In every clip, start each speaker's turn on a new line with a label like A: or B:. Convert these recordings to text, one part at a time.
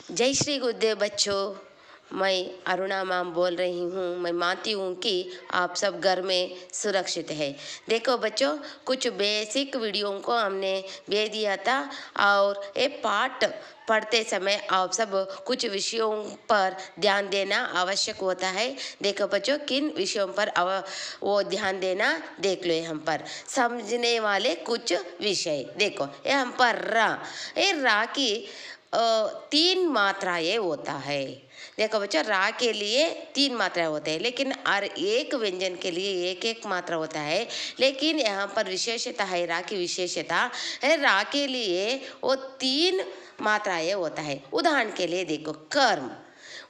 A: जय श्री गुरुदेव बच्चों। मैं अरुणा मैम बोल रही हूँ। मैं मानती हूँ कि आप सब घर में सुरक्षित है। देखो बच्चों, कुछ बेसिक वीडियो को हमने भेज दिया था और ये पाठ पढ़ते समय आप सब कुछ विषयों पर ध्यान देना आवश्यक होता है। देखो बच्चों, किन विषयों पर वो ध्यान देना देख लो। हम पर समझने वाले कुछ विषय देखो। ये हम पर ये रा की 3 मात्राएं होता है। देखो बच्चों, रा के लिए 3 मात्राएं होते हैं, लेकिन हर एक व्यंजन के लिए एक एक मात्रा होता है। लेकिन यहाँ पर विशेषता है, रा की विशेषता है, रा के लिए वो 3 मात्राएं होता है। उदाहरण के लिए देखो, कर्म,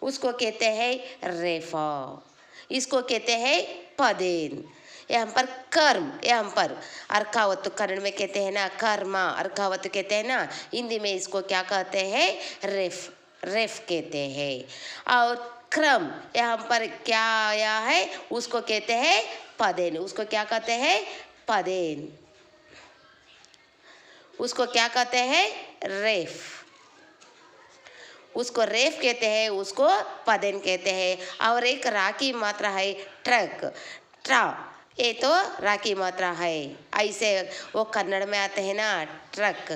A: उसको कहते हैं रेफा, इसको कहते हैं पदेन। यहाँ पर कर्म, यहाँ पर अर्कावत कन्नड़ में कहते हैं ना कर्मा, अर्कावत कहते हैं ना, हिंदी में इसको क्या कहते हैं, रेफ, रेफ कहते हैं। और क्रम, यहाँ पर क्या आया है, उसको कहते हैं पदेन, उसको क्या कहते हैं, पदेन, उसको क्या कहते हैं, रेफ, उसको रेफ कहते हैं, उसको पदेन कहते हैं। और एक रा की मात्रा है ट्रक, ट्रा, ये तो रा की मात्रा है। ऐसे वो कन्नड़ में आते हैं ना ट्रक,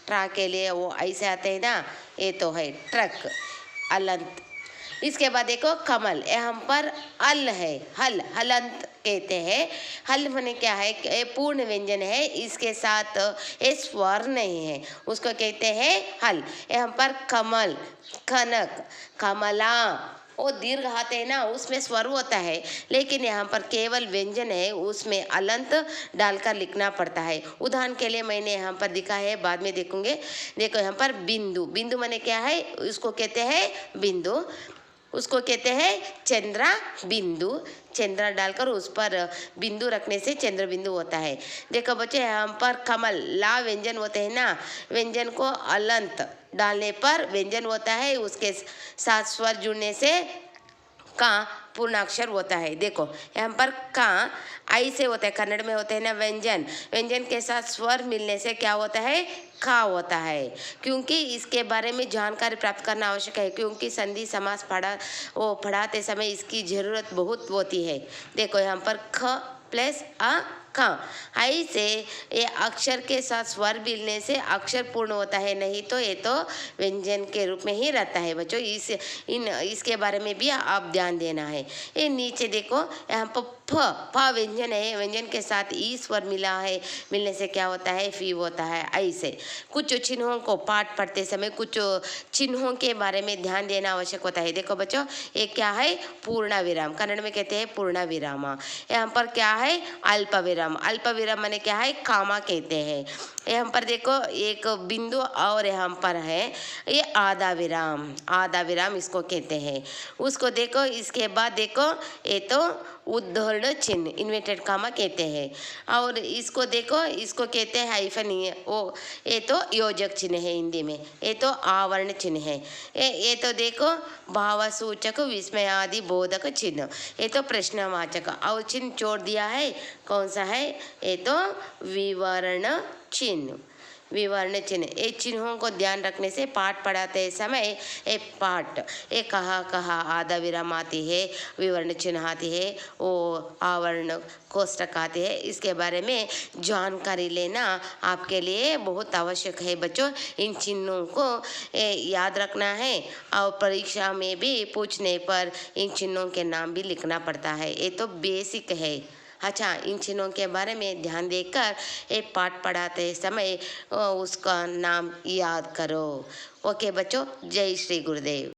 A: ट्रा के लिए वो ऐसे आते हैं ना, ये तो है ट्रक, अलंत। इसके बाद देखो कमल, यहाँ पर अल है, हल, हलंत कहते हैं। हल माने क्या है, ये पूर्ण व्यंजन है, इसके साथ ये स्वर नहीं है, उसको कहते हैं हल। यहाँ पर कमल, कनक, कमला, वो दीर्घ आते हैं ना, उसमें स्वर होता है, लेकिन यहाँ पर केवल व्यंजन है, उसमें अलंत डालकर लिखना पड़ता है। उदाहरण के लिए मैंने यहाँ पर दिखा है, बाद में देखूंगे। देखो यहाँ पर बिंदु, बिंदु माने क्या है, उसको कहते हैं बिंदु, उसको कहते हैं चंद्रा बिंदु, चंद्रा डालकर उस पर बिंदु रखने से चंद्र बिंदु होता है। देखो बच्चे, यहाँ पर कमल, ला व्यंजन होते हैं ना, व्यंजन को अलंत डालने पर व्यंजन होता है, उसके साथ स्वर जुड़ने से का पूर्णाक्षर होता है। देखो यहाँ पर का ऐसे होता है, कन्नड़ में होते हैं ना व्यंजन, व्यंजन के साथ स्वर मिलने से क्या होता है, का होता है। क्योंकि इसके बारे में जानकारी प्राप्त करना आवश्यक है, क्योंकि संधि समास पढ़ाते समय इसकी जरूरत बहुत होती है। देखो यहाँ पर ख प्लस अ का, ऐसे ये अक्षर के साथ स्वर मिलने से अक्षर पूर्ण होता है, नहीं तो ये तो व्यंजन के रूप में ही रहता है। बच्चों इसके बारे में भी आप ध्यान देना है। ये नीचे देखो, यहाँ पर फ, फ व्यंजन है, व्यंजन के साथ ई स्वर मिला है, मिलने से क्या होता है, फी होता है। ऐसे कुछ चिन्हों को पाठ पढ़ते समय कुछ चिन्हों के बारे में ध्यान देना आवश्यक होता है। देखो बच्चों, ये क्या है, पूर्ण विराम, कन्नड़ में कहते हैं पूर्ण विराम। यहाँ पर क्या है, अल्प विराम, अल्प विराम माने क्या है, कामा कहते हैं। यहाँ पर देखो एक बिंदु और यहाँ पर है ये आधा विराम, आधा विराम इसको कहते हैं। उसको देखो, इसके बाद देखो ये तो उद्धरण चिन्ह, इन्वर्टेड कामा कहते हैं। और इसको देखो, इसको कहते हैं हाइफन, वो ये तो योजक चिन्ह है हिंदी में, ये तो आवरण चिन्ह है। ये तो देखो भावसूचक, विस्मय आदि बोधक चिन्ह, ये तो प्रश्नवाचक। और चिन्ह छोड़ दिया है, कौन सा है, ये तो विवरण चिन्ह, विवर्ण चिन्ह। ये चिन्हों को ध्यान रखने से पाठ पढ़ाते समय ये पाठ, ये कहाँ आधा विराम आती है, विवर्ण चिन्ह आती है, वो आवरण कोष्टक आते हैं, इसके बारे में जानकारी लेना आपके लिए बहुत आवश्यक है। बच्चों, इन चिन्हों को याद रखना है, और परीक्षा में भी पूछने पर इन चिन्हों के नाम भी लिखना पड़ता है। ये तो बेसिक है। अच्छा, इन चिन्हों के बारे में ध्यान देकर एक पाठ पढ़ाते समय उसका नाम याद करो। ओके बच्चों, जय श्री गुरुदेव।